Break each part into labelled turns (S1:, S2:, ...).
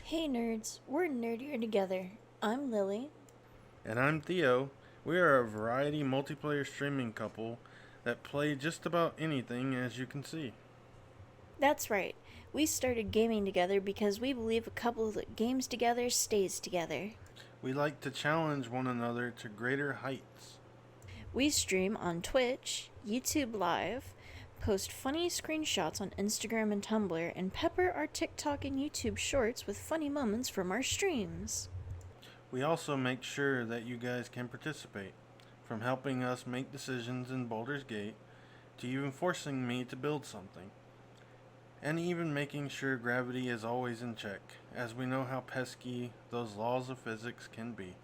S1: Hey nerds, we're nerdier together. I'm Lily.
S2: And I'm Theo. We are a variety multiplayer streaming couple that play just about anything, as you can see.
S1: That's right. We started gaming together because we believe a couple that games together stays together.
S2: We like to challenge one another to greater heights.
S1: We stream on Twitch, YouTube Live, post funny screenshots on Instagram and Tumblr, and pepper our TikTok and YouTube shorts with funny moments from our streams.
S2: We also make sure that you guys can participate, from helping us make decisions in Baldur's Gate to even forcing me to build something. And even making sure gravity is always in check, as we know how pesky those laws of physics can be.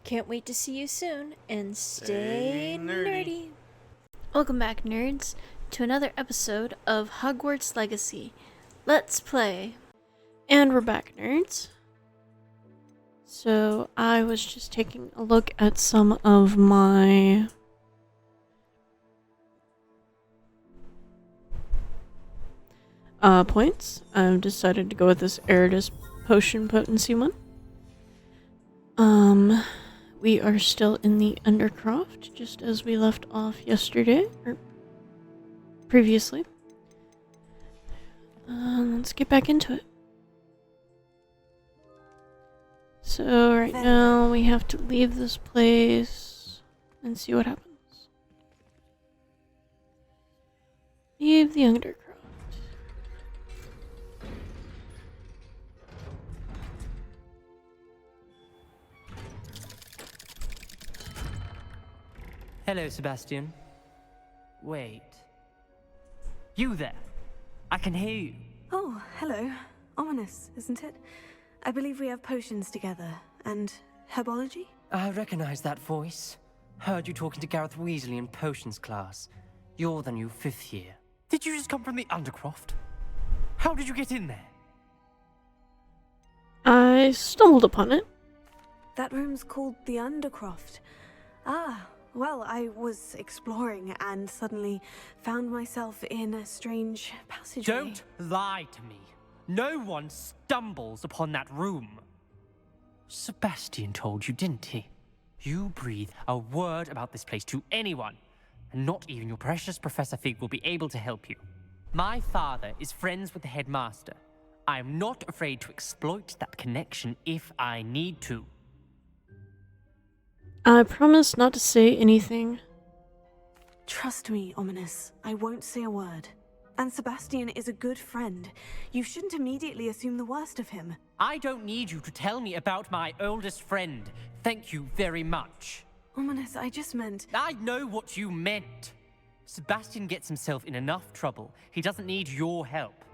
S1: Can't wait to see you soon, and
S2: Stay
S1: stay
S2: nerdy.
S1: nerdy. Welcome back, nerds, to another episode of Hogwarts Legacy. Let's play. And we're back, nerds. So I was just taking a look at some of my points. I've decided to go with this Eridus Potion Potency one. We are still in the Undercroft, just as we left off yesterday, or previously. Let's get back into it. So right now we have to leave this place and see what happens. Leave the Undercroft.
S3: Hello, Sebastian. Wait. You there? I can hear you.
S4: Oh, hello. Ominous, isn't it? I believe we have potions together. And herbology?
S3: I recognize that voice. Heard you talking to Gareth Weasley in potions class. You're the new 5th year. Did you just come from the Undercroft? How did you get in there?
S1: I stumbled upon it.
S4: That room's called the Undercroft. Ah, well, I was exploring and suddenly found myself in a strange passageway.
S3: Don't lie to me. No one stumbles upon that room. Sebastian told you, didn't he? You breathe a word about this place to anyone, and not even your precious Professor Fig will be able to help you. My father is friends with the headmaster. I am not afraid to exploit that connection if I need to.
S1: I promise not to say anything.
S4: Trust me, Ominous. I won't say a word. And Sebastian is a good friend. You shouldn't immediately assume the worst of him.
S3: I don't need you to tell me about my oldest friend. Thank you very much.
S4: Ominous, I just meant...
S3: I know what you meant. Sebastian gets himself in enough trouble. He doesn't need your help.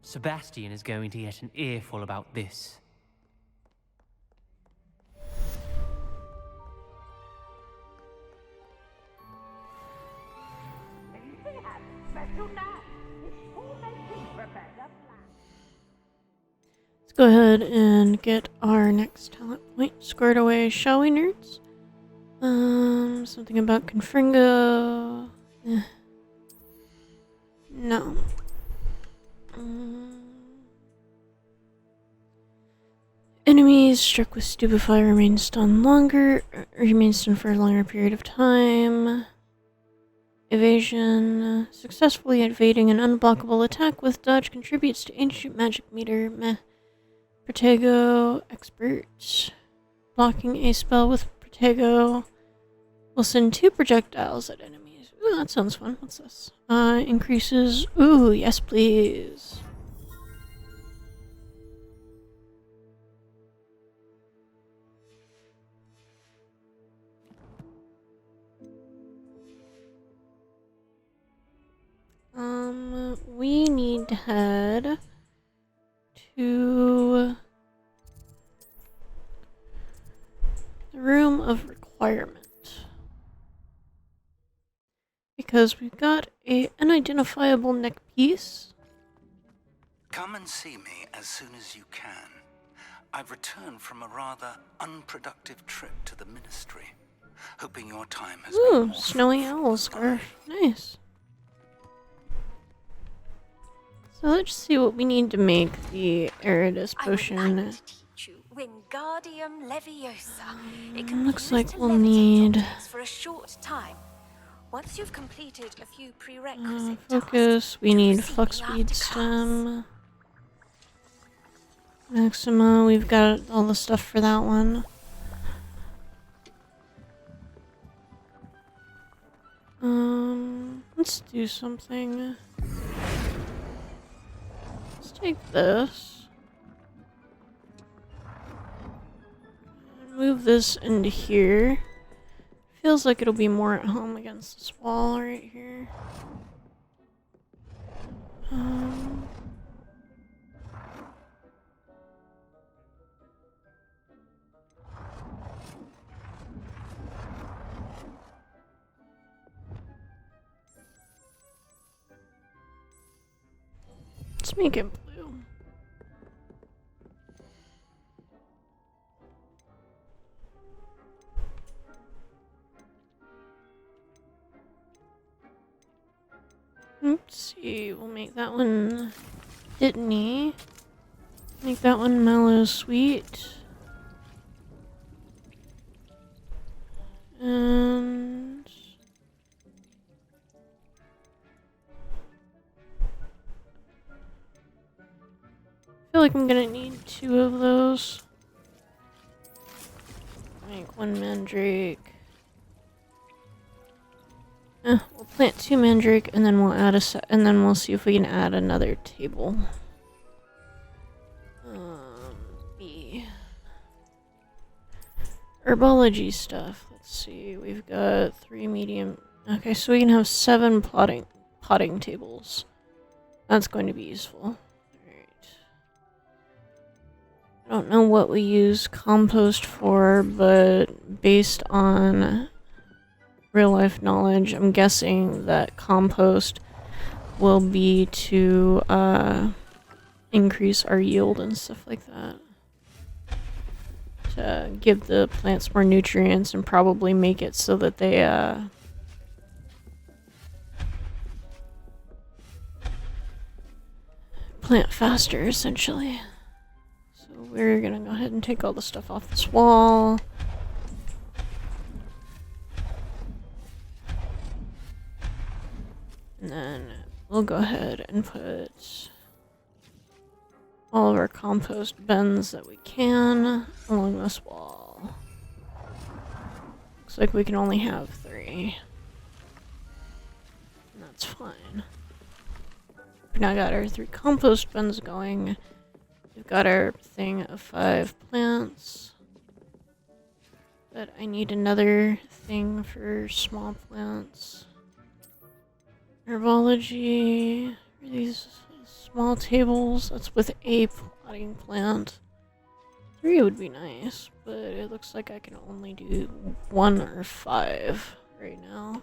S3: Sebastian is going to get an earful about this.
S1: Let's go ahead and get our next talent point squared away, shall we, nerds? Something about Confringo. No. Enemies struck with Stupefy remain stunned for a longer period of time. Evasion. Successfully evading an unblockable attack with dodge contributes to ancient magic meter. Meh. Protego. Expert. Blocking a spell with Protego will send 2 projectiles at enemies. Ooh, that sounds fun. What's this? Increases. Ooh, yes, please. We need to head to the room of requirement. Because we've got an unidentifiable neck piece.
S5: Come and see me as soon as you can. I've returned from a rather unproductive trip to the Ministry, hoping your time has been
S1: Ooh,
S5: more
S1: snowy owl
S5: fruitful than
S1: scarf. Nice. So let's see what we need to make the Eridus
S6: I would
S1: potion.
S6: like to teach you Wingardium Leviosa. It can
S1: Looks
S6: be used
S1: like
S6: to
S1: we'll
S6: levitate
S1: need
S6: objects for a short time. Once you've completed a few prerequisite
S1: focus. We
S6: tasks,
S1: need
S6: do see
S1: flux
S6: me
S1: speed
S6: after class.
S1: stem. Maxima, we've got all the stuff for that one. Let's do something. Let's take this. Move this into here. Feels like it'll be more at home against this wall right here. Let's make it blue. Let's see, we'll make that one Dittany. Make that one mellow sweet. And I feel like I'm gonna need 2 of those. Make 1 mandrake. We'll plant 2 mandrake and then we'll add and then we'll see if we can add another table. B. Herbology stuff. Let's see. We've got 3 medium. Okay, so we can have 7 potting tables. That's going to be useful. Alright. I don't know what we use compost for, but based on real life knowledge, I'm guessing that compost will be to increase our yield and stuff like that. To give the plants more nutrients and probably make it so that they plant faster, essentially. So we're gonna go ahead and take all the stuff off this wall. And then we'll go ahead and put all of our compost bins that we can along this wall. Looks like we can only have 3. And that's fine. We've now got our 3 compost bins going. We've got our thing of 5 plants. But I need another thing for small plants. Herbology. Are these small tables? That's with a potting plant. 3 would be nice, but it looks like I can only do 1 or 5 right now.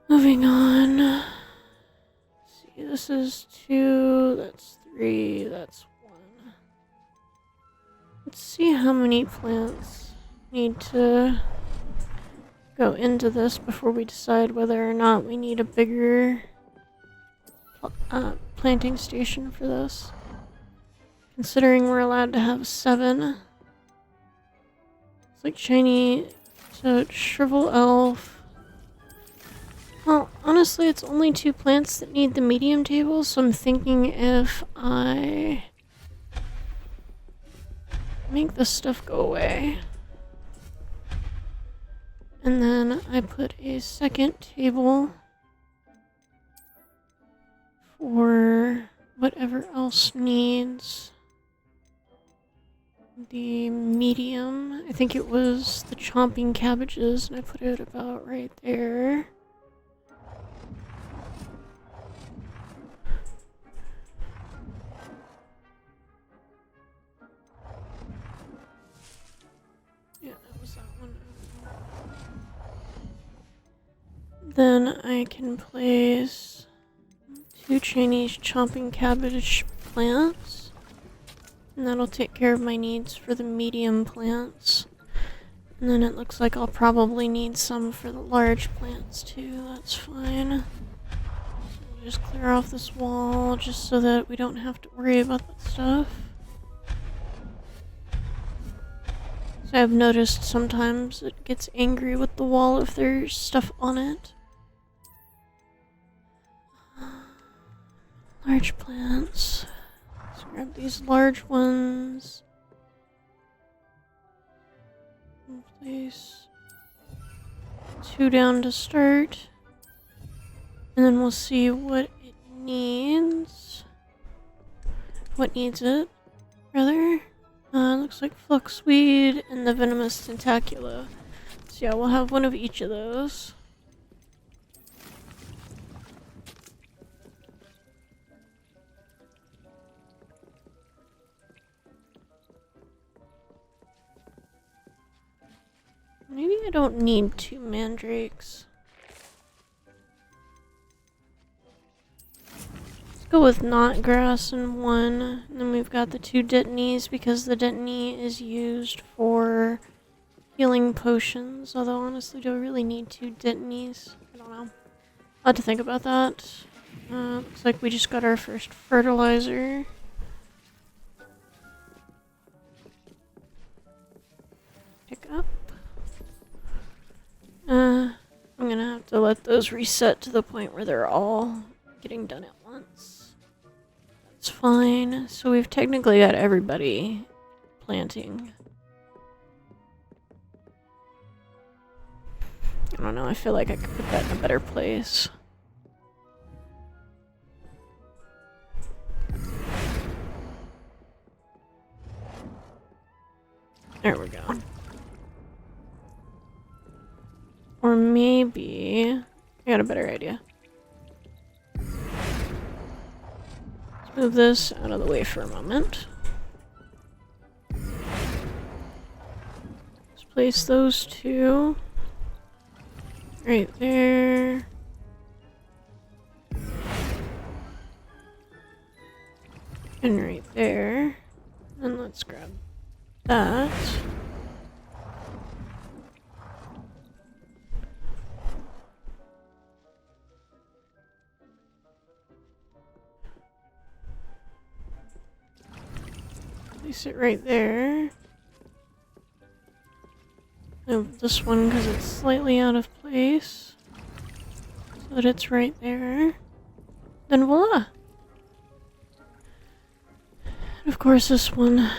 S1: Moving on. Let's see, this is 2, that's 3, that's 1. Let's see how many plants need to go into this before we decide whether or not we need a bigger planting station for this. Considering we're allowed to have 7. It's like shiny to shrivel elf. Well, honestly, it's only 2 plants that need the medium table, so I'm thinking if I make this stuff go away. And then I put a second table for whatever else needs the medium. I think it was the chomping cabbages, and I put it about right there. Yeah, that was that one. Then I can place 2 Chinese chomping cabbage plants. And that'll take care of my needs for the medium plants. And then it looks like I'll probably need some for the large plants too. That's fine. So Just clear off this wall just so that we don't have to worry about that stuff. So I've noticed sometimes it gets angry with the wall if there's stuff on it. Large plants. Let's grab these large ones. Place 2 down to start. And then we'll see what it needs. What needs it, rather. Looks like fluxweed and the venomous tentacula. So yeah, we'll have one of each of those. Maybe I don't need 2 mandrakes. Let's go with knot grass and 1. And then we've got the 2 detonies because the detony is used for healing potions. Although honestly, do I really need 2 detonies? I don't know. I'll have to think about that. Looks like we just got our first fertilizer. Pick up. I'm gonna have to let those reset to the point where they're all getting done at once. That's fine. So we've technically got everybody planting. I don't know, I feel like I could put that in a better place. There we go. Or maybe... I got a better idea. Let's move this out of the way for a moment. Let's place those 2 right there. And right there. And let's grab that. Place it right there. Move this one because it's slightly out of place. So that it's right there. Then voila! And of course this one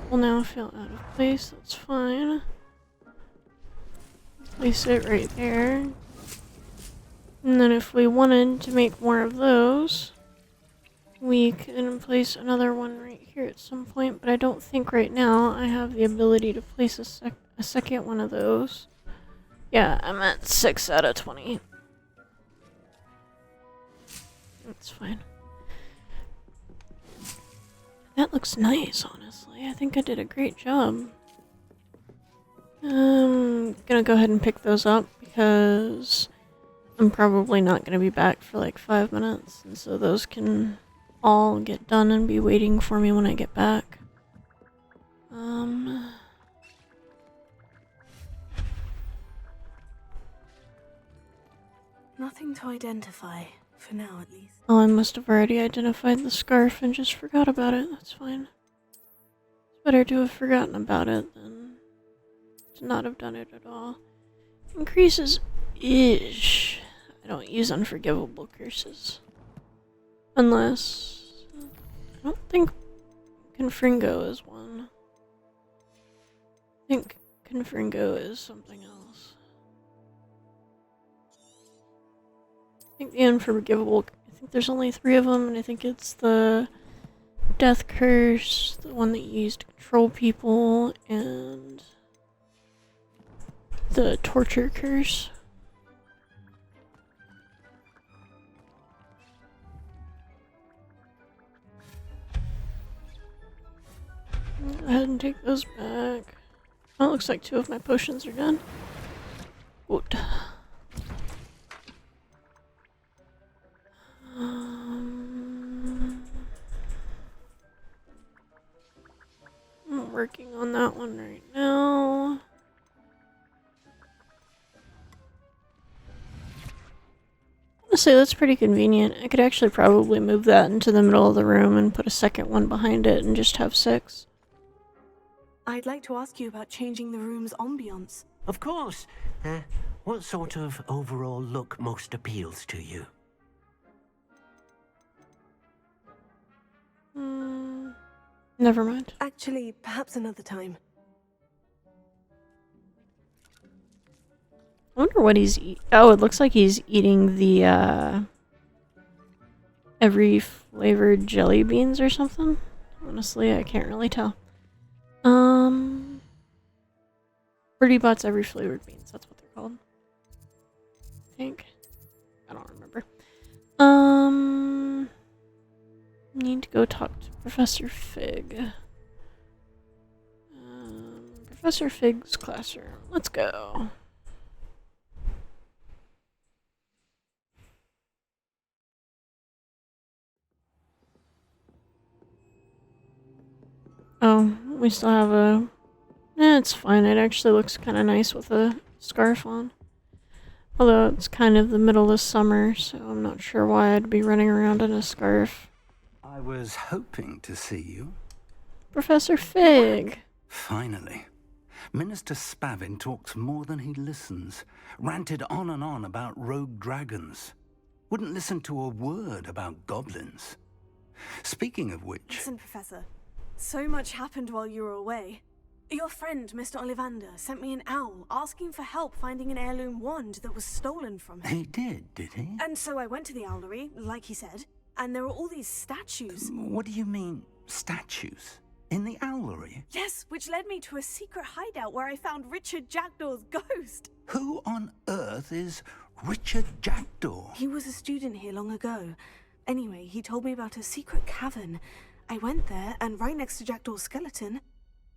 S1: will now feel out of place, that's fine. Place it right there. And then if we wanted to make more of those, we can place another one right here at some point, but I don't think right now I have the ability to place a second one of those. Yeah, I'm at 6 out of 20. That's fine. That looks nice, honestly. I think I did a great job. I'm gonna go ahead and pick those up because I'm probably not gonna be back for like 5 minutes, and so those can all get done and be waiting for me when I get back.
S4: Nothing to identify, for now at least.
S1: Oh, I must have already identified the scarf and just forgot about it. That's fine. It's better to have forgotten about it than to not have done it at all. Increases ish. I don't use unforgivable curses. Unless... I don't think Confringo is one. I think Confringo is something else. I think the unforgivable... I think there's only 3 of them, and I think it's the death curse, the one that you use to control people, and the torture curse. Go ahead and take those back. Oh, it looks like 2 of my potions are done. Good. I'm working on that one right now. I want to Honestly, that's pretty convenient. I could actually probably move that into the middle of the room and put a second one behind it and just have 6.
S4: I'd like to ask you about changing the room's ambiance.
S7: Of course. What sort of overall look most appeals to you?
S1: Never mind.
S4: Actually, perhaps another time.
S1: I wonder what he's oh, it looks like he's eating the, every flavored jelly beans or something. Honestly, I can't really tell. Birdie Bot's every flavored beans. That's what they're called. I think. I don't remember. Need to go talk to Professor Fig. Professor Fig's classroom. Let's go. Oh, we still have a... it's fine. It actually looks kind of nice with a scarf on. Although it's kind of the middle of summer, so I'm not sure why I'd be running around in a scarf.
S5: I was hoping to see you.
S1: Professor Fig!
S5: Finally. Minister Spavin talks more than he listens. Ranted on and on about rogue dragons. Wouldn't listen to a word about goblins. Speaking of which...
S4: Listen, Professor. So much happened while you were away. Your friend, Mr. Ollivander, sent me an owl asking for help finding an heirloom wand that was stolen from him.
S5: He did he?
S4: And so I went to the owlery, like he said, and there were all these statues.
S5: What do you mean, statues? In the owlery?
S4: Yes, which led me to a secret hideout where I found Richard Jackdaw's ghost.
S5: Who on earth is Richard Jackdaw?
S4: He was a student here long ago. Anyway, he told me about a secret cavern. I went there, and right next to Jackdaw's skeleton,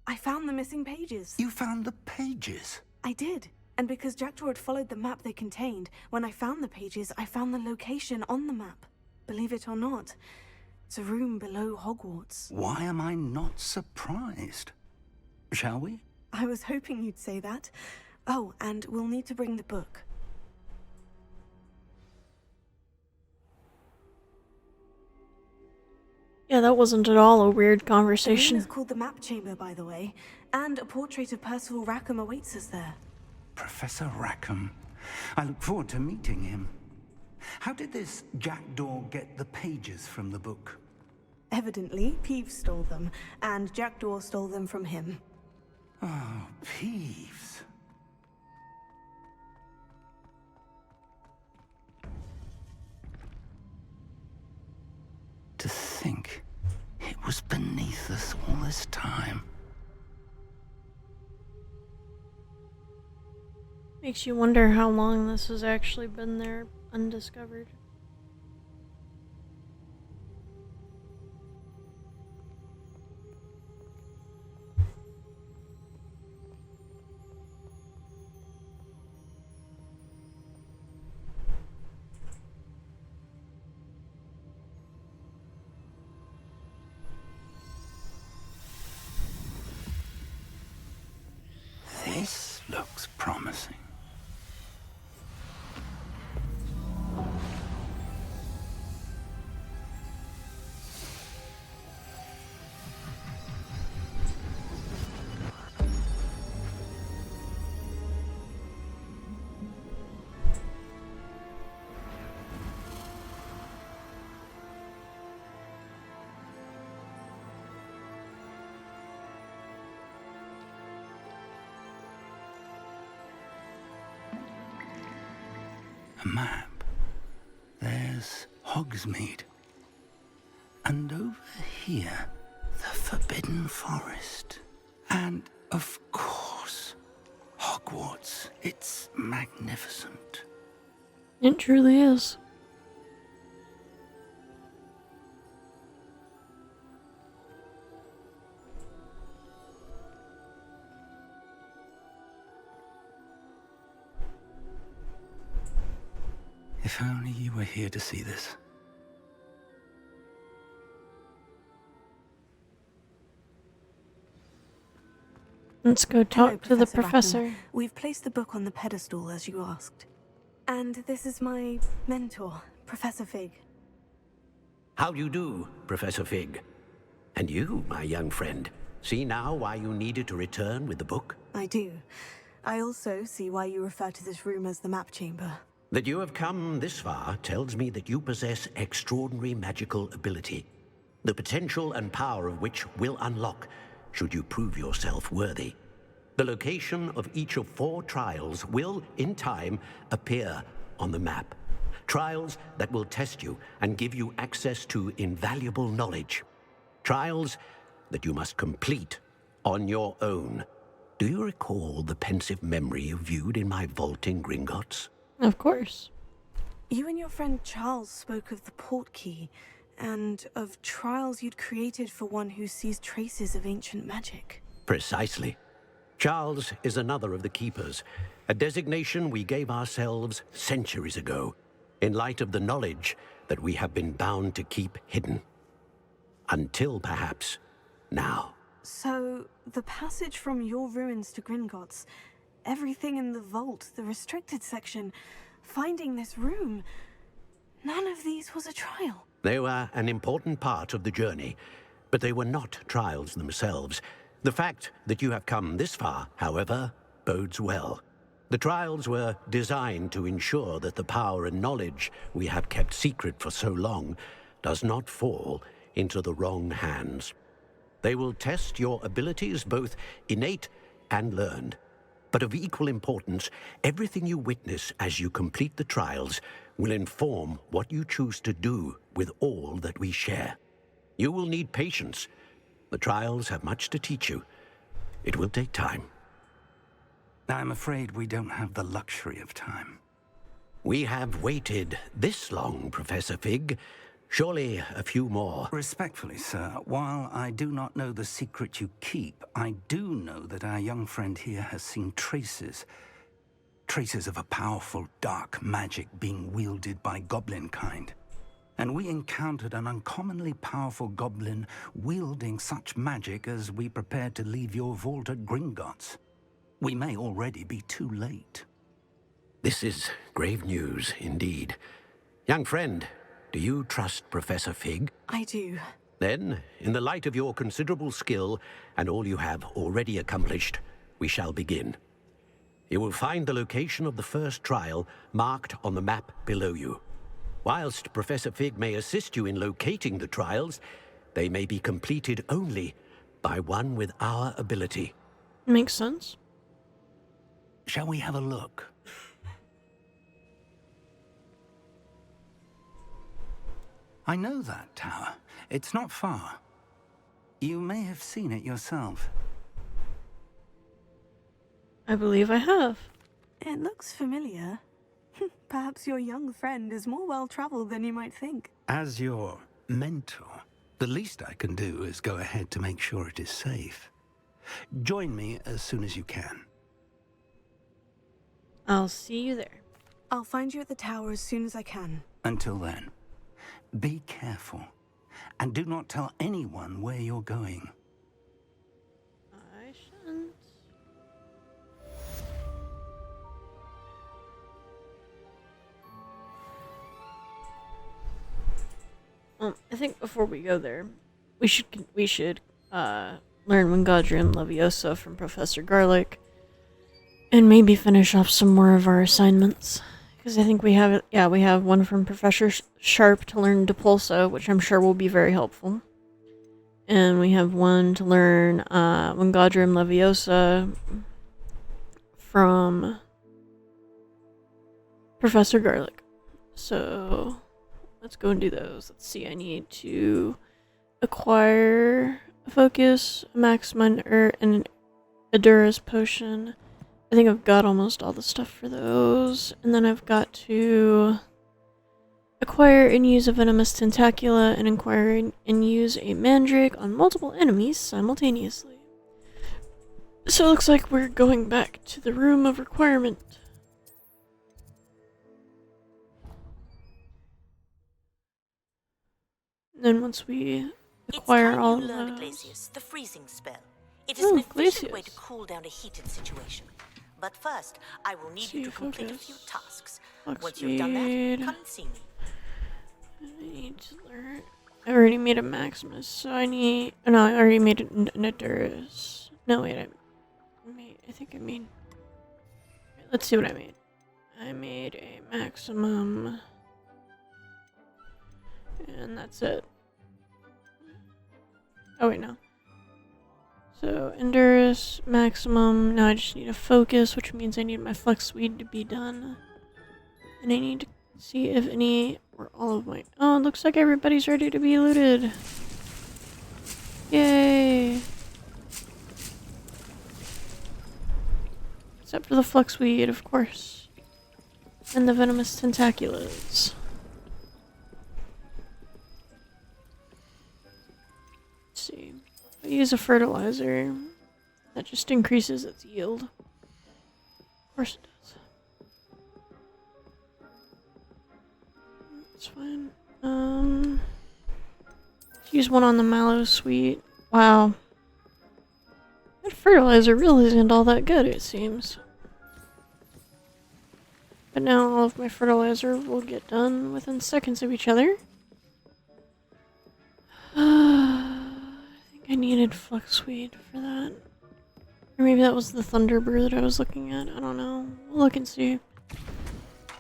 S4: I found the missing pages.
S5: You found the pages?
S4: I did. And because Jackdaw had followed the map they contained, when I found the pages, I found the location on the map. Believe it or not, it's a room below Hogwarts.
S5: Why am I not surprised? Shall we?
S4: I was hoping you'd say that. Oh, and we'll need to bring the book.
S1: Yeah, that wasn't at all a weird
S4: The
S1: conversation.
S4: room is called the Map Chamber, by the way, and a portrait of Percival Rackham awaits us there.
S5: Professor Rackham. I look forward to meeting him. How did this Jackdaw get the pages from the book?
S4: Evidently, Peeves stole them, and Jackdaw stole them from him.
S5: Oh, Peeves. To think it was beneath us all this time.
S1: Makes you wonder how long this has actually been there undiscovered.
S5: This looks promising. A map. There's Hogsmeade. And over here, the Forbidden Forest. And, of course, Hogwarts. It's magnificent.
S1: It truly is.
S5: If only you were here to see this.
S1: Let's go
S4: Hello,
S1: talk to the
S4: Professor
S1: professor.
S4: Rackham. We've placed the book on the pedestal as you asked. And this is my mentor, Professor Fig.
S7: How do you do, Professor Fig? And you, my young friend, see now why you needed to return with the book?
S4: I do. I also see why you refer to this room as the map chamber.
S7: That you have come this far tells me that you possess extraordinary magical ability, the potential and power of which will unlock should you prove yourself worthy. The location of each of 4 trials will, in time, appear on the map. Trials that will test you and give you access to invaluable knowledge. Trials that you must complete on your own. Do you recall the pensive memory you viewed in my vault in Gringotts?
S1: Of course.
S4: You and your friend Charles spoke of the port key, and of trials you'd created for one who sees traces of ancient magic.
S7: Precisely. Charles is another of the Keepers, a designation we gave ourselves centuries ago, in light of the knowledge that we have been bound to keep hidden. Until, perhaps, now.
S4: So, the passage from your ruins to Gringotts, everything in the vault, the restricted section, finding this room, none of these was a trial.
S7: They were an important part of the journey, but they were not trials themselves. The fact that you have come this far, however, bodes well. The trials were designed to ensure that the power and knowledge we have kept secret for so long does not fall into the wrong hands. They will test your abilities, both innate and learned. But of equal importance, everything you witness as you complete the trials will inform what you choose to do with all that we share. You will need patience. The trials have much to teach you. It will take time.
S5: I'm afraid we don't have the luxury of time.
S7: We have waited this long, Professor Fig. Surely a few more.
S5: Respectfully, sir, while I do not know the secret you keep, I do know that our young friend here has seen traces of a powerful dark magic being wielded by goblin kind. And we encountered an uncommonly powerful goblin wielding such magic as we prepared to leave your vault at Gringotts. We may already be too late.
S7: This is grave news indeed. Young friend, do you trust Professor Fig?
S4: I do.
S7: Then, in the light of your considerable skill and all you have already accomplished, we shall begin. You will find the location of the first trial marked on the map below you. Whilst Professor Fig may assist you in locating the trials, they may be completed only by one with our ability.
S1: Makes sense.
S5: Shall we have a look? I know that tower. It's not far. You may have seen it yourself.
S1: I believe I have.
S4: It looks familiar. Perhaps your young friend is more well-traveled than you might think.
S5: As your mentor, the least I can do is go ahead to make sure it is safe. Join me as soon as you can.
S1: I'll see you there.
S4: I'll find you at the tower as soon as I can.
S5: Until then, be careful, and do not tell anyone where you're going.
S1: I shan't. I think before we go there, we should learn Wingardium Leviosa from Professor Garlic, and maybe finish off some more of our assignments. Because I think we have, we have one from Professor Sharp to learn Depulso, which I'm sure will be very helpful. And we have one to learn Wingardium Leviosa from Professor Garlic. So let's go and do those. Let's see, I need to acquire a Focus, a Maximum, and a Durus Potion. I think I've got almost all the stuff for those. And then I've got to acquire and use a Venomous Tentacula and acquire and use a Mandrake on multiple enemies simultaneously. So it looks like we're going back to the Room of Requirement. And then once we acquire all of
S6: learned
S1: those...
S6: Glacius, the freezing spell. It is an efficient way to
S1: Glacius.
S6: cool down a heated situation. But first, I will need you to complete a few tasks. Once you've done that, come and see me.
S1: I need to learn. I already made a Maximus, so I need. Oh, no, I already made an Endurus. No, wait, I think I made. Let's see what I made. I made a Maximum. And that's it. Oh, wait, no. So, Endurus, Maximum. Now I just need a Focus, which means I need my Flex Suite to be done. And I need to see if any or all of my... Oh, it looks like everybody's ready to be looted. Yay! Except for the Flux Weed, of course. And the Venomous Tentaculars. Let's see. If I use a fertilizer, that just increases its yield. Of course it does. That's fine. Let's use one on the Mallow Suite. Wow. That fertilizer really isn't all that good, it seems. But now all of my fertilizer will get done within seconds of each other. I think I needed Fluxweed for that. Or maybe that was the Thunderbird that I was looking at. I don't know. We'll look and see.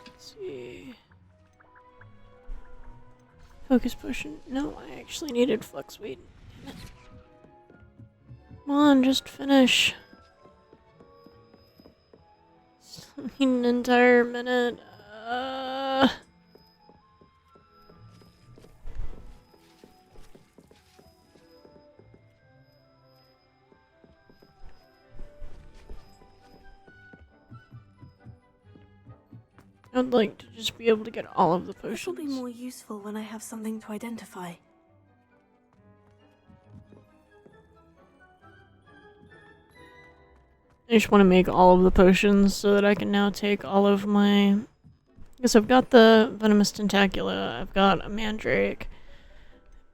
S1: Let's see. Focus Potion. No, I actually needed Fluxweed. Damn it. Come on, just finish. Still need an entire minute. I'd like to just be able to get all of the
S4: This will
S1: potions.
S4: be more useful when I have something to identify.
S1: I just want to make all of the potions so that I can now take all of my... Because I've got the Venomous Tentacula, I've got a Mandrake.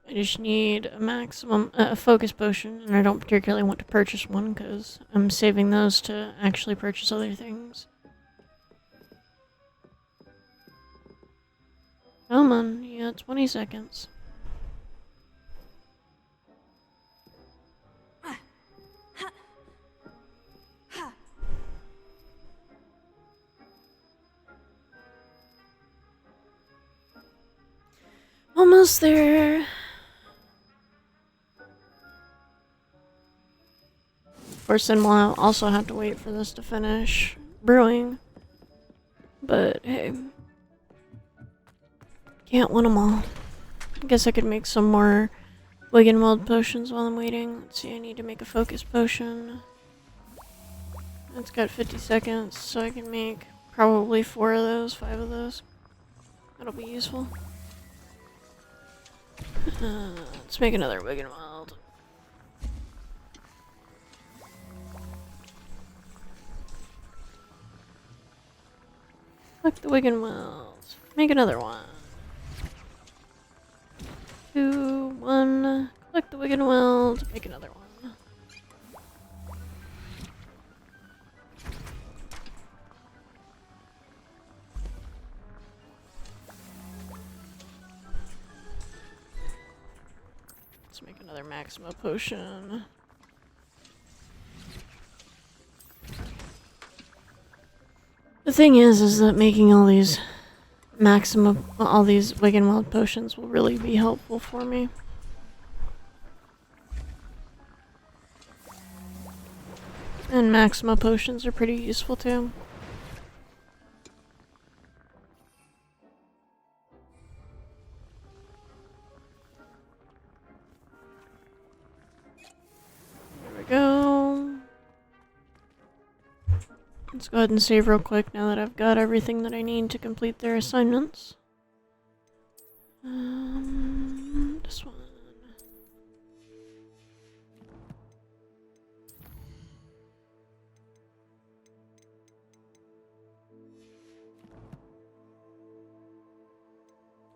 S1: I just need a maximum, a Focus Potion, and I don't particularly want to purchase one because I'm saving those to actually purchase other things. Come on, yeah, 20 seconds. Almost there. Of course, then we'll also have to wait for this to finish brewing. But hey, can't win them all. I guess I could make some more Wiggenweld potions while I'm waiting. Let's see, I need to make a Focus Potion. It's got 50 seconds, so I can make probably 4 of those, 5 of those. That'll be useful. Let's make another Wiggenweld. Collect the Wiggenwelds. Make another one. 2, 1. Collect the Wiggenweld. Make another one. Let's make another Maxima potion. The thing is that making all these all these Wiggenweld potions will really be helpful for me. And Maxima potions are pretty useful too. There we go. Let's go ahead and save real quick now that I've got everything that I need to complete their assignments. This one.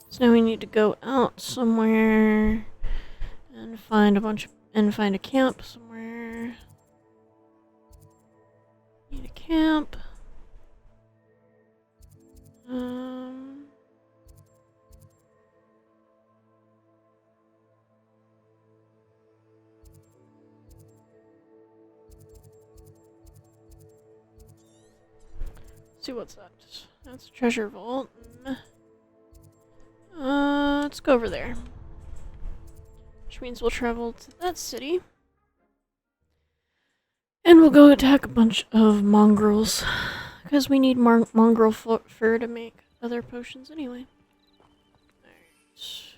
S1: So now we need to go out somewhere and find a camp somewhere. Need a camp. see what's that. That's a treasure vault. Let's go over there. Which means we'll travel to that city. And we'll go attack a bunch of mongrels. Because we need mongrel fur to make other potions anyway. Alright.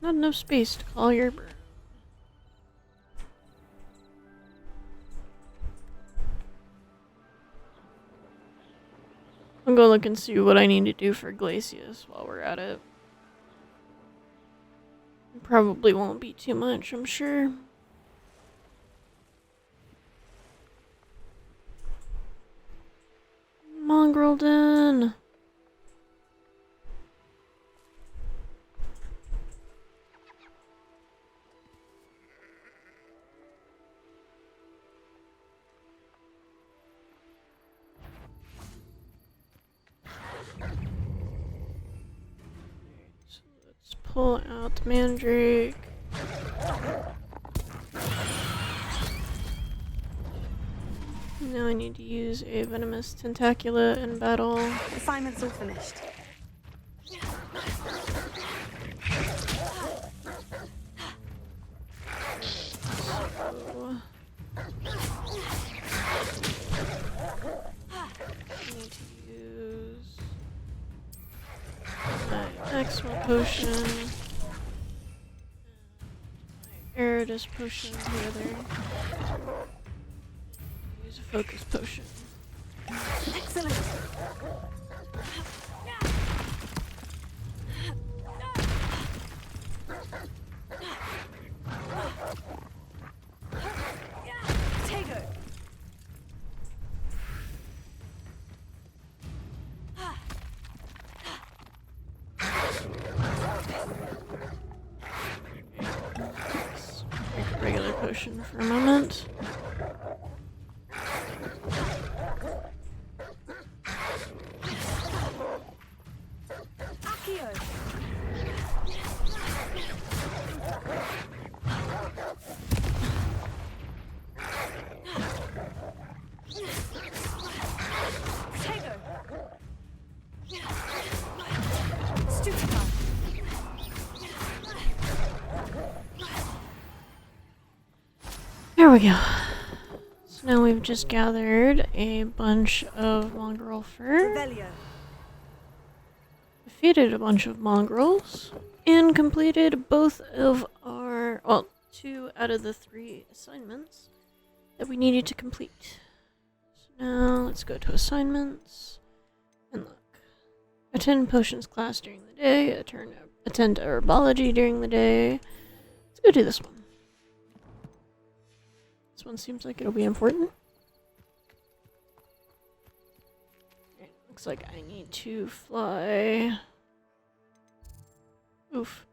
S1: Not enough space to call your bird. I'll go look and see what I need to do for Glacius while we're at it. Probably won't be too much, I'm sure. Mongrel Den. So let's pull out the Mandrake. Now I need to use a venomous tentacula in battle.
S4: Assignment's all finished.
S1: So, I need to use my Maxwell potion, and my Eridus potion together. Use a focus potion.
S4: Excellent. Tego.
S1: Let's make a regular potion for a moment.
S4: Accio. Tego. Stuka.
S1: There we go. So now we've just gathered a bunch of mongrel fur,
S4: Revelio.
S1: defeated a bunch of mongrels, and completed both of our, well, 2 out of the 3 assignments that we needed to complete. So now let's go to assignments and look. Attend potions class during the day, attend herbology during the day. Let's go do this one. This one seems like it'll be important. Okay, looks like I need to fly. Oof.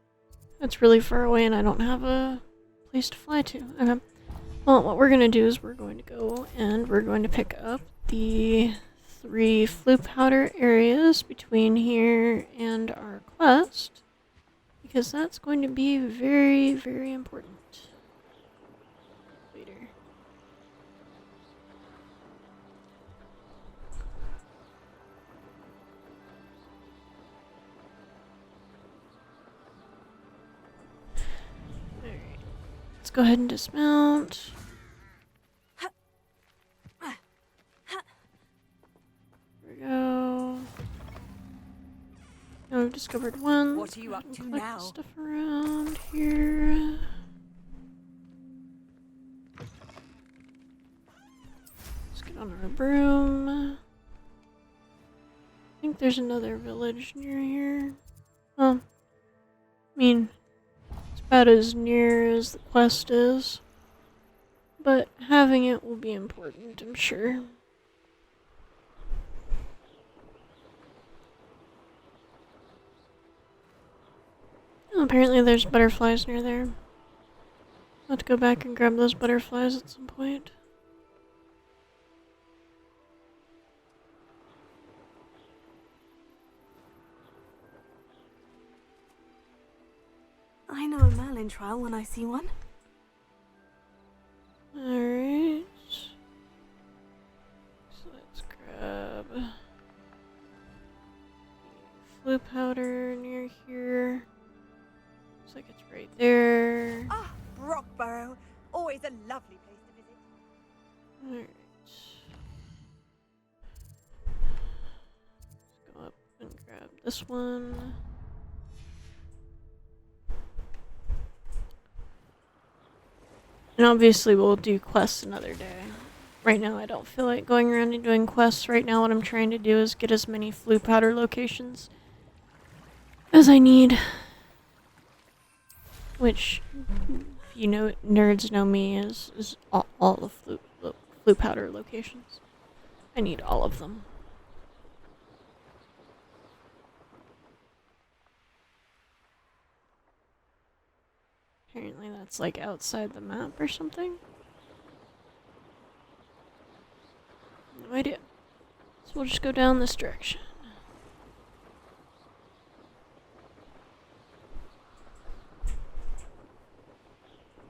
S1: That's really far away and I don't have a place to fly to. Okay. Well, what we're going to do is we're going to go and we're going to pick up the 3 flue powder areas between here and our quest. Because that's going to be very, very important later. Alright. Let's go ahead and dismount. There we go. Now we've discovered one.
S6: What are you up to
S1: Collect
S6: now?
S1: stuff around here. Let's get on our broom. I think there's another village near here. Well, I mean, it's about as near as the quest is. But having it will be important, I'm sure. Oh, apparently there's butterflies near there. I'll have to go back and grab those butterflies at some point.
S4: I know a Merlin trial when I see one.
S1: Alright. So Looks like it's right there.
S8: Ah, Brockborough. Always a lovely place to visit.
S1: Alright. Let's go up and grab this one. And obviously we'll do quests another day. Right now I don't feel like going around and doing quests. Right now what I'm trying to do is get as many flue powder locations as I need. Which, if you know, nerds know me, is all the flue powder locations. I need all of them. Apparently that's like outside the map or something. No idea. So we'll just go down this direction.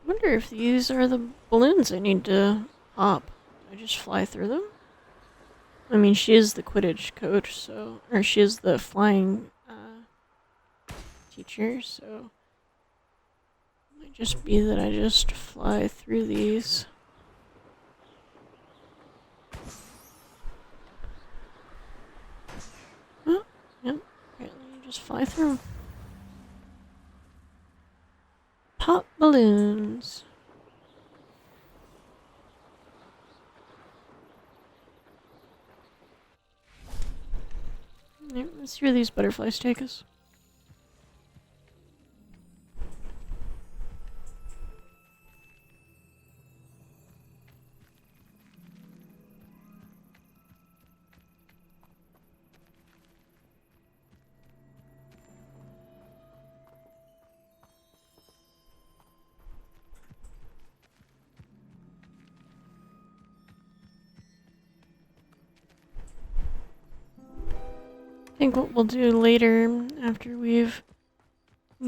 S1: I wonder if these are the balloons I need to pop. Do I just fly through them? I mean, she is the Quidditch coach, so... Or she is the flying, teacher, so... It might just be that I just fly through these. Oh, yep. Apparently you just fly through 'em. Pop balloons. Yep, let's see where these butterflies take us. I think what we'll do later, after we've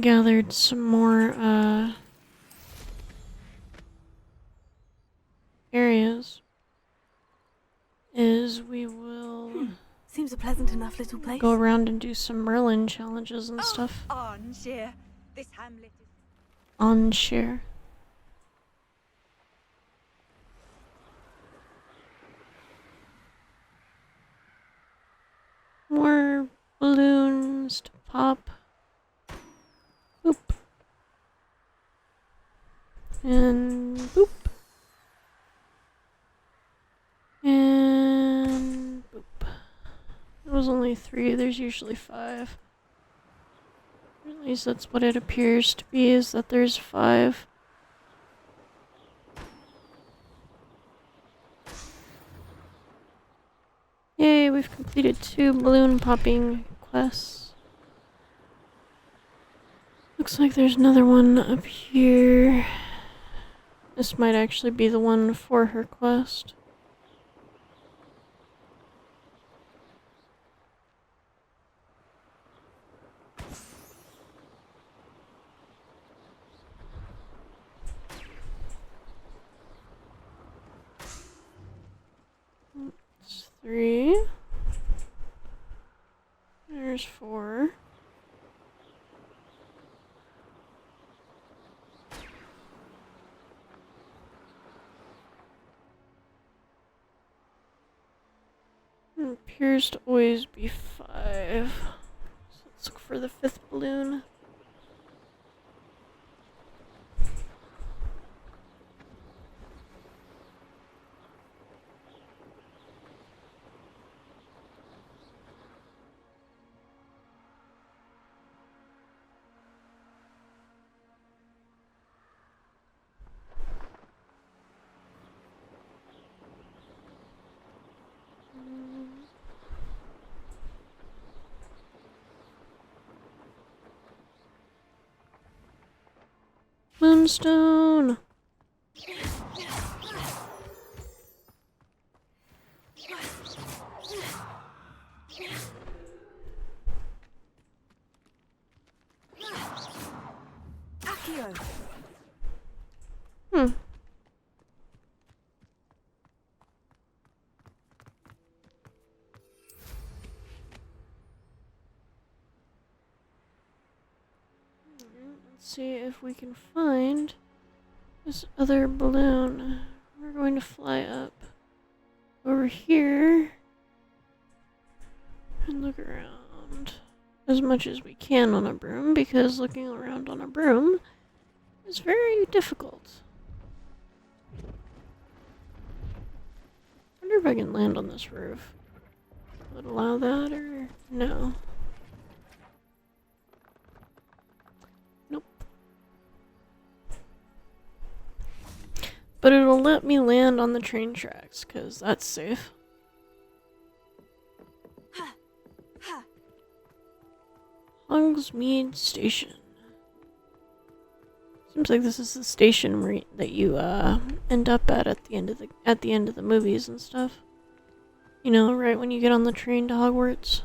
S1: gathered some more, areas, is we will
S4: Seems a pleasant enough little place.
S1: go around and do some Merlin challenges and stuff.
S8: Arnshire. This hamlet is...
S1: On share. More balloons to pop. Boop. And boop. And boop. There was only 3, there's usually 5. At least that's what it appears to be, is that there's 5. Yay, we've completed 2 balloon popping quests. Looks like there's another one up here. This might actually be the one for her quest. That's 3. There's 4. It appears to always be 5. So let's look for the 5th balloon. Moonstone!
S8: Accio.
S1: Hmm. see if we can find this other balloon. We're going to fly up over here and look around as much as we can on a broom, because looking around on a broom is very difficult. I wonder if I can land on this roof. Would it allow that or no? Nope. But it'll let me land on the train tracks, because that's safe. Hogsmeade Station. Seems like this is the station that you end up at the end of the movies and stuff. You know, right when you get on the train to Hogwarts.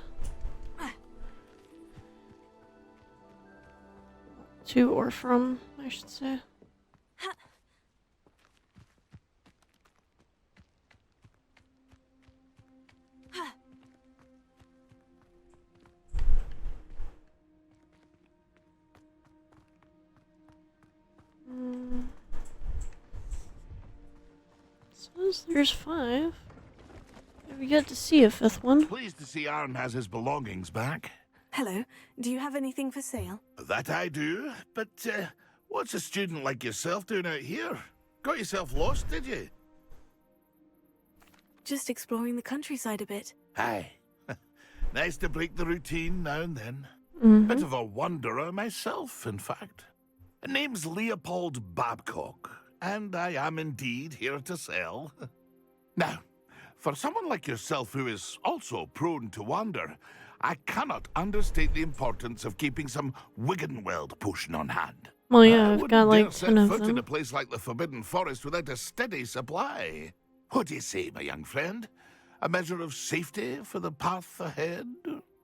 S1: To or from, I should say. Says there's 5. Have you yet to see a 5th one?
S9: Pleased to see Aaron has his belongings back.
S4: Hello. Do you have anything for sale?
S9: That I do, but what's a student like yourself doing out here? Got yourself lost, did you?
S4: Just exploring the countryside a bit.
S9: Aye. Nice to break the routine now and then. Bit of a wanderer myself, in fact. Name's Leopold Babcock, and I am indeed here to sell. Now, for someone like yourself who is also prone to wander, I cannot understate the importance of keeping some Wiggenweld potion on hand.
S1: Well, yeah,
S9: I
S1: I've
S9: wouldn't
S1: got like
S9: dare
S1: 10
S9: set
S1: of
S9: foot in
S1: them.
S9: a place like the Forbidden Forest without a steady supply. What do you say, my young friend? A measure of safety for the path ahead?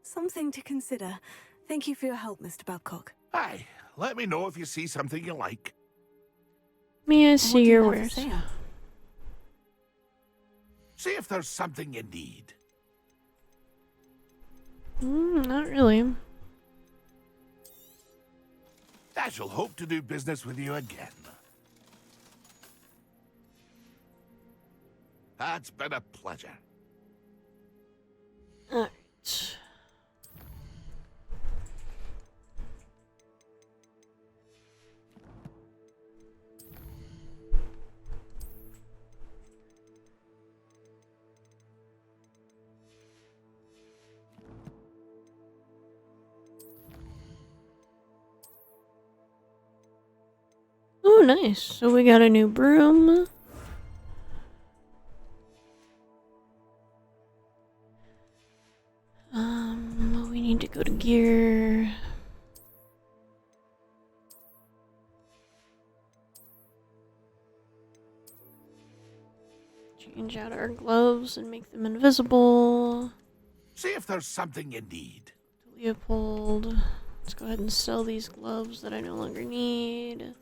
S4: Something to consider. Thank you for your help, Mr. Babcock.
S9: Aye, let me know if you see something you like.
S1: May I
S4: What
S1: see
S4: do you
S1: your
S4: have for
S1: wares?
S4: sale?
S9: See if there's something you need.
S1: Not really.
S9: I shall hope to do business with you again. It's been a pleasure.
S1: Alright. Oh, nice. So we got a new broom. We need to go to gear. Change out our gloves and make them invisible.
S9: See if there's something you need.
S1: Leopold. Let's go ahead and sell these gloves that I no longer need.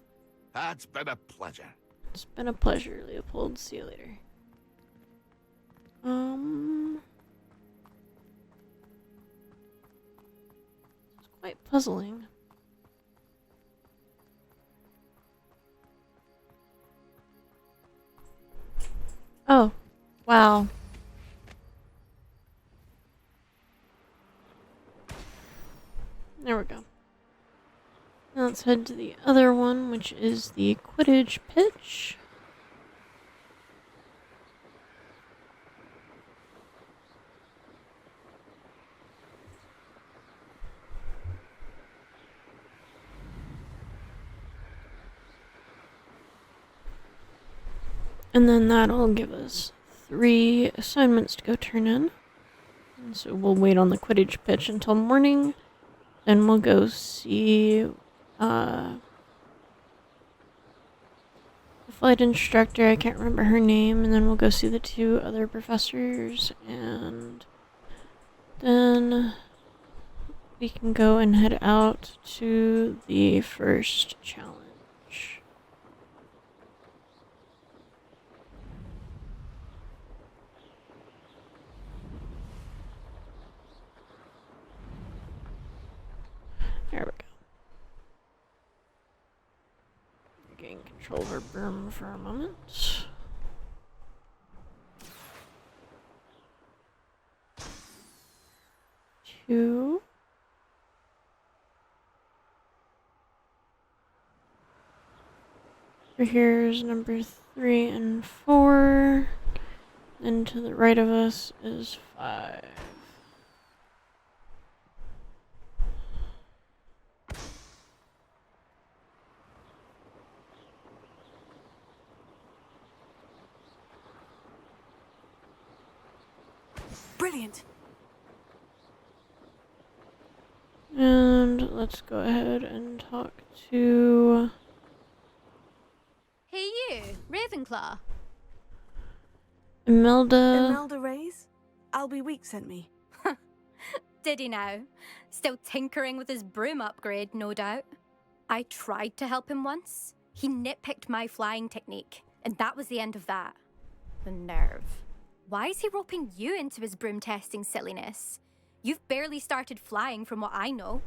S9: It's been a pleasure.
S1: It's been a pleasure, Leopold. See you later. It's quite puzzling. Oh, wow. There we go. Now let's head to the other one, which is the Quidditch pitch. And then that'll give us 3 assignments to go turn in. And so we'll wait on the Quidditch pitch until morning. Then we'll go see the flight instructor. I can't remember her name. And then we'll go see the 2 other professors. And then we can go and head out to the first challenge. There we go. gain control of our broom for a moment. Two. Over here is number 3 and 4. And to the right of us is 5.
S4: Brilliant.
S1: And let's go ahead and talk to
S10: Hey you, Ravenclaw.
S1: Imelda.
S4: Imelda Reyes? Albie Week sent me.
S10: Did he now? Still tinkering with his broom upgrade, no doubt. I tried to help him once. He nitpicked my flying technique, and that was the end of that. The nerve. Why is he roping you into his broom testing silliness? You've barely started flying from what I know.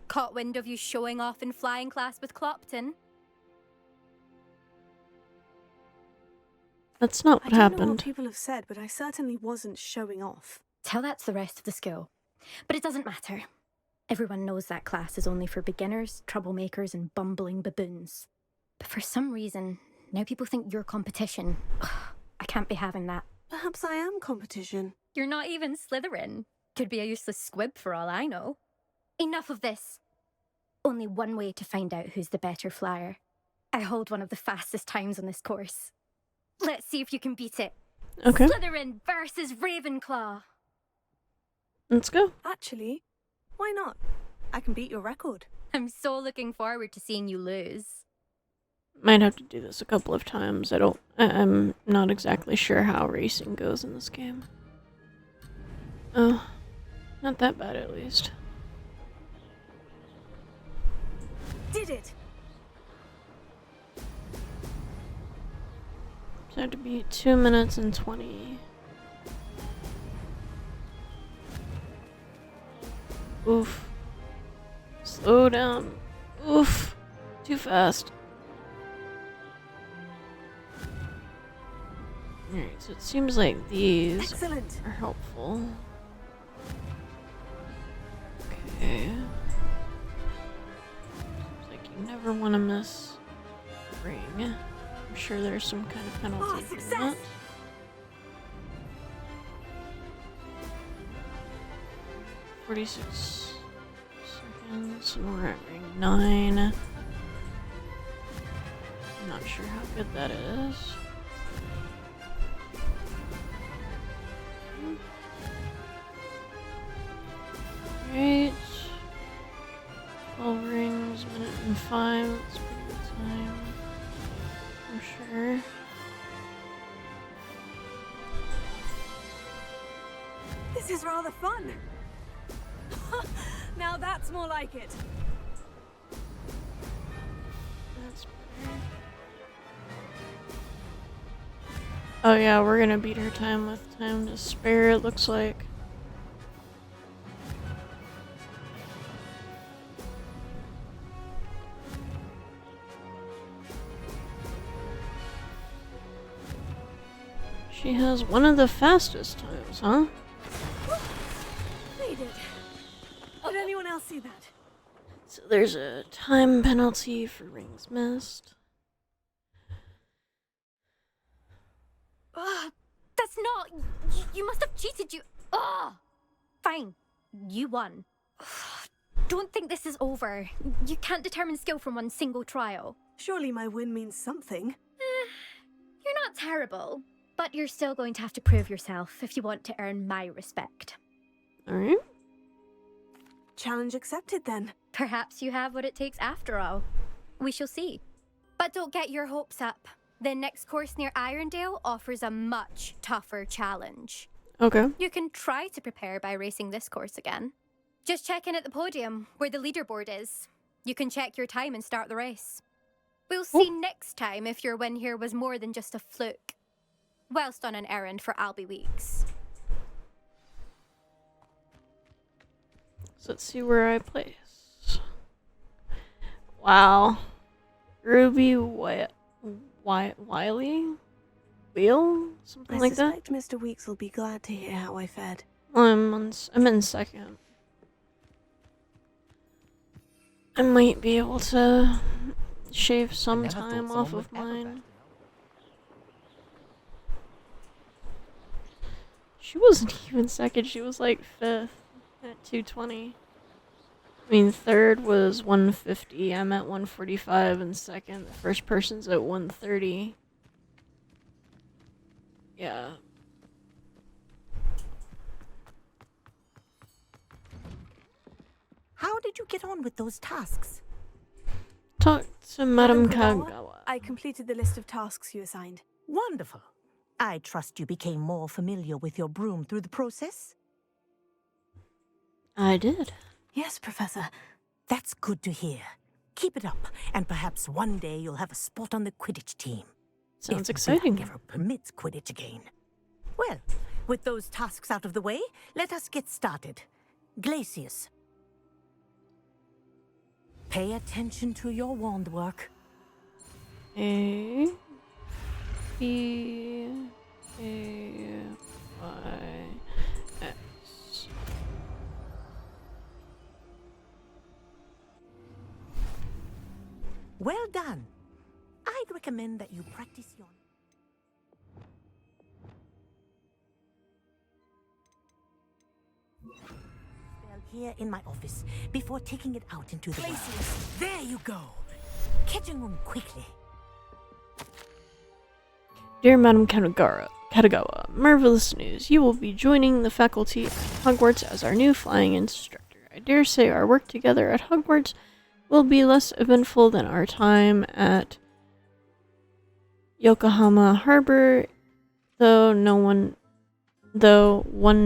S10: Caught wind of you showing off in flying class with Clopton.
S1: That's not what
S4: I don't know what
S1: happened.
S4: people have said, but I certainly wasn't showing off.
S10: Tell that to the rest of the school. But it doesn't matter. Everyone knows that class is only for beginners, troublemakers, and bumbling baboons. But for some reason, now people think you're competition. I can't be having that.
S4: Perhaps I am competition.
S10: You're not even Slytherin. Could be a useless squib for all I know. Enough of this. Only one way to find out who's the better flyer. I hold one of the fastest times on this course. Let's see if you can beat it.
S1: Okay.
S10: Slytherin versus Ravenclaw.
S1: Let's go.
S4: Actually, why not? I can beat your record.
S10: I'm so looking forward to seeing you lose.
S1: Might have to do this a couple of times. I'm not exactly sure how racing goes in this game. Oh, not that bad at least.
S4: Did it!
S1: So I have to be 2 minutes and 20. Oof. Slow down. Oof. Too fast. Alright, so it seems like these
S4: Excellent.
S1: are helpful. Okay. Seems like you never want to miss a ring. I'm sure there's some kind of penalty for
S4: success!
S1: that. "46 seconds, and we're at ring 9. I'm not sure how good that is. Right. 12 rings, minute and 5. That's pretty good time. For sure.
S4: This is rather fun. Now that's more like it.
S1: That's better. Oh yeah, we're gonna beat her time with time to spare, it looks like. She has one of the fastest times, huh?
S4: They did. Did anyone else see that?
S1: So there's a time penalty for rings missed.
S10: That's not... You must have cheated, you... Fine. You won. Don't think this is over. You can't determine skill from one single trial.
S4: Surely my win means something.
S10: You're not terrible, but you're still going to have to prove yourself if you want to earn my respect.
S1: Alright.
S4: Challenge accepted then.
S10: Perhaps you have what it takes after all. We shall see. But don't get your hopes up. The next course near Irondale offers a much tougher challenge.
S1: Okay.
S10: You can try to prepare by racing this course again. Just check in at the podium, where the leaderboard is. You can check your time and start the race. We'll see next time if your win here was more than just a fluke. Whilst on an errand for Albie Weeks.
S1: So let's see where I place. Wow. Ruby Wiley? Wheel? Something
S4: I
S1: like that?
S4: suspect Mr. Weeks will be glad to hear how I fared.
S1: I'm in second. I might be able to shave some time off of mine. She wasn't even second, she was like 5th at 220. I mean, third was 150, I'm at 145, and second, the first person's at 130. Yeah.
S11: How did you get on with those tasks?
S1: Talk to Madame Kagawa.
S4: I completed the list of tasks you assigned.
S11: Wonderful. I trust you became more familiar with your broom through the process?
S1: I did.
S4: Yes, Professor.
S11: That's good to hear. Keep it up, and perhaps one day you'll have a spot on the Quidditch team.
S1: Sounds
S11: if
S1: exciting.
S11: Black ever permits Quidditch again. Well, with those tasks out of the way, let us get started. Glacius. Pay attention to your wand work.
S1: A B A Y X.
S11: Well done. I'd recommend that you practice your... here in my office before taking it out into the world. There you go. Catching on quickly.
S1: Dear Madame Katagawa, marvelous news. You will be joining the faculty at Hogwarts as our new flying instructor. I dare say our work together at Hogwarts will be less eventful than our time at Yokohama Harbor, though one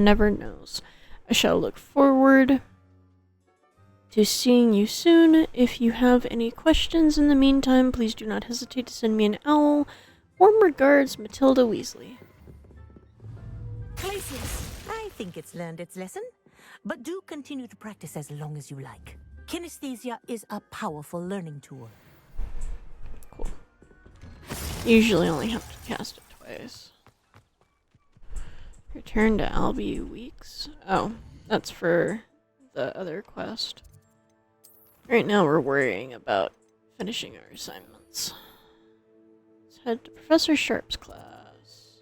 S1: never knows. I shall look forward to seeing you soon. If you have any questions in the meantime, please do not hesitate to send me an owl. Warm regards, Matilda Weasley.
S11: Glacius, I think it's learned its lesson, but do continue to practice as long as you like. Kinesthesia is a powerful learning tool.
S1: Cool. Usually only have to cast it twice. Return to Albie Weeks. Oh, that's for the other quest. Right now we're worrying about finishing our assignments. Let's head to Professor Sharp's class,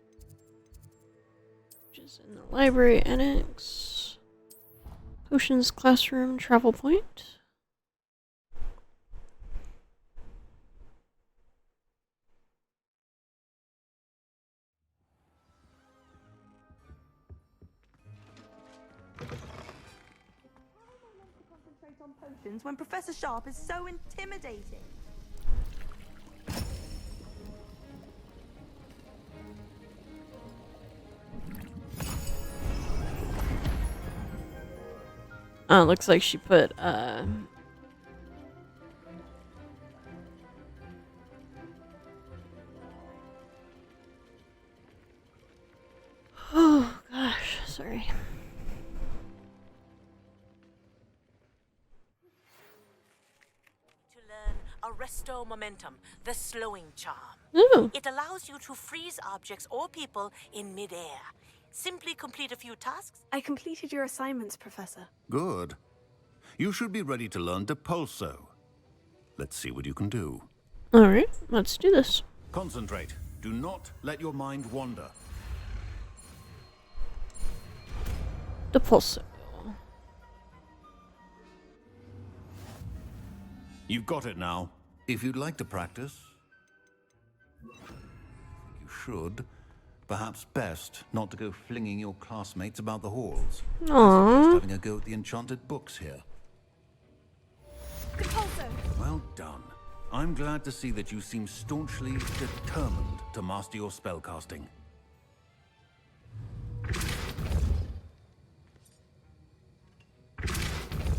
S1: which is in the library annex. Potions classroom travel point.
S8: When Professor Sharp is so intimidating.
S1: Oh, looks like she put, oh, gosh, sorry.
S11: Arresto Momentum, the slowing charm.
S1: Ooh.
S11: It allows you to freeze objects or people in midair. Simply complete a few tasks.
S4: I completed your assignments, Professor.
S5: Good. You should be ready to learn Depulso. Let's see what you can do.
S1: Alright, let's do this.
S5: Concentrate. Do not let your mind wander.
S1: Depulso.
S5: You've got it now. If you'd like to practice, you should. Perhaps best not to go flinging your classmates about the halls.
S1: Aww.
S5: Just having a go at the enchanted books here.
S8: Depulso!
S5: Well done. I'm glad to see that you seem staunchly determined to master your spellcasting.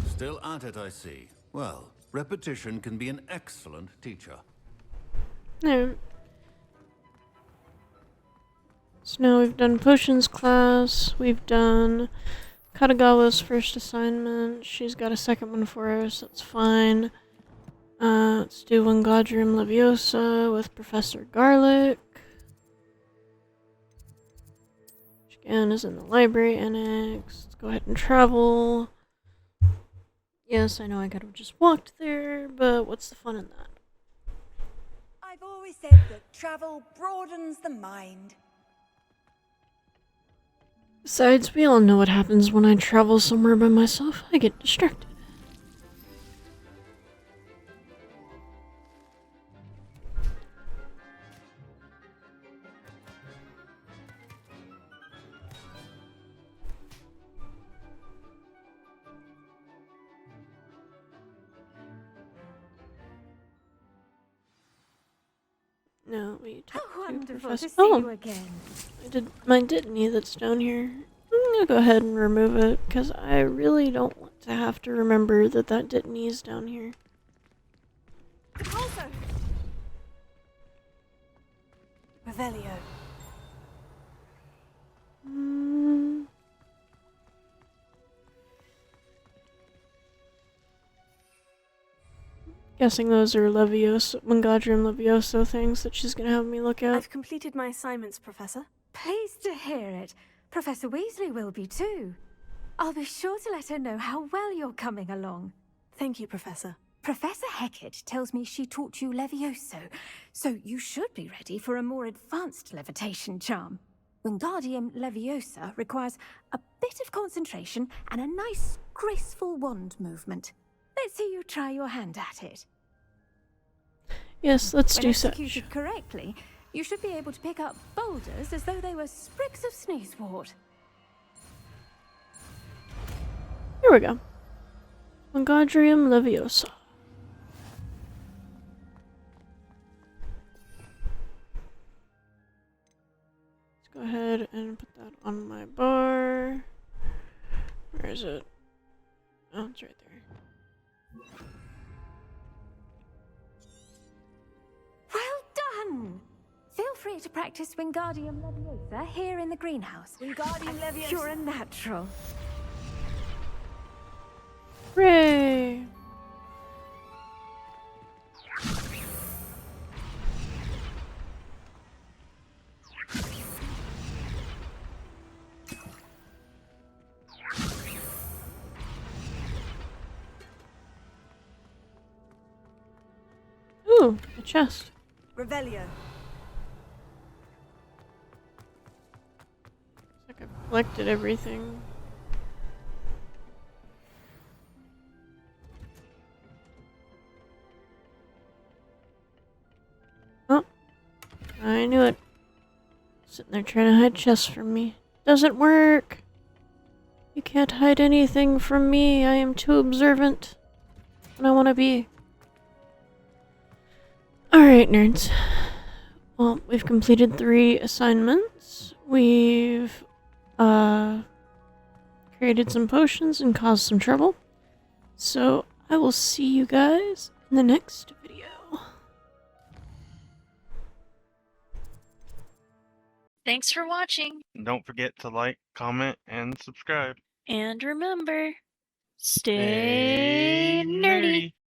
S5: Still at it, I see. Well, repetition can be an excellent teacher.
S1: Alright. So now we've done Potions class, we've done Katagawa's first assignment, she's got a second one for us, that's fine. Let's do Wingardium Leviosa with Professor Garlic. Which again is in the library annex. Let's go ahead and travel. Yes, I know I could have just walked there, but what's the fun in that?
S8: I've always said that travel broadens the mind.
S1: Besides, we all know what happens when I travel somewhere by myself. I get distracted. No, we talk
S10: How wonderful
S1: Professor.
S10: to see you again.
S1: I did my Dittany that's down here. I'm gonna go ahead and remove it because I really don't want to have to remember that that Dittany is down here.
S4: Also, Revelio.
S1: Guessing those are Leviosa, Wingardium Leviosa things that she's gonna have me look at.
S4: I've completed my assignments, Professor.
S10: Pleased to hear it. Professor Weasley will be too. I'll be sure to let her know how well you're coming along.
S4: Thank you, Professor.
S10: Professor Hecat tells me she taught you Levioso, so you should be ready for a more advanced levitation charm. Wingardium Leviosa requires a bit of concentration and a nice, graceful wand movement. Let's see you try your hand at it.
S1: Yes, let's
S10: When
S1: do such.
S10: executed correctly, you should be able to pick up boulders as though they were sprigs of sneezewort.
S1: Here we go. Wingardium Leviosa. Let's go ahead and put that on my bar. Where is it? Oh, it's right there.
S10: Well done! Feel free to practice Wingardium Leviosa here in the greenhouse.
S8: Wingardium Leviosa.
S10: You're a natural.
S1: Hooray! Ooh, a chest.
S8: Revelio.
S1: Looks like I've collected everything. Oh, I knew it. Sitting there trying to hide chests from me. Doesn't work! You can't hide anything from me. I am too observant. And I want to be. Alright, nerds. Well, we've completed 3 assignments. We've, created some potions and caused some trouble. So, I will see you guys in the next video.
S12: Thanks for watching.
S2: Don't forget to like, comment, and subscribe.
S12: And remember, stay nerdy.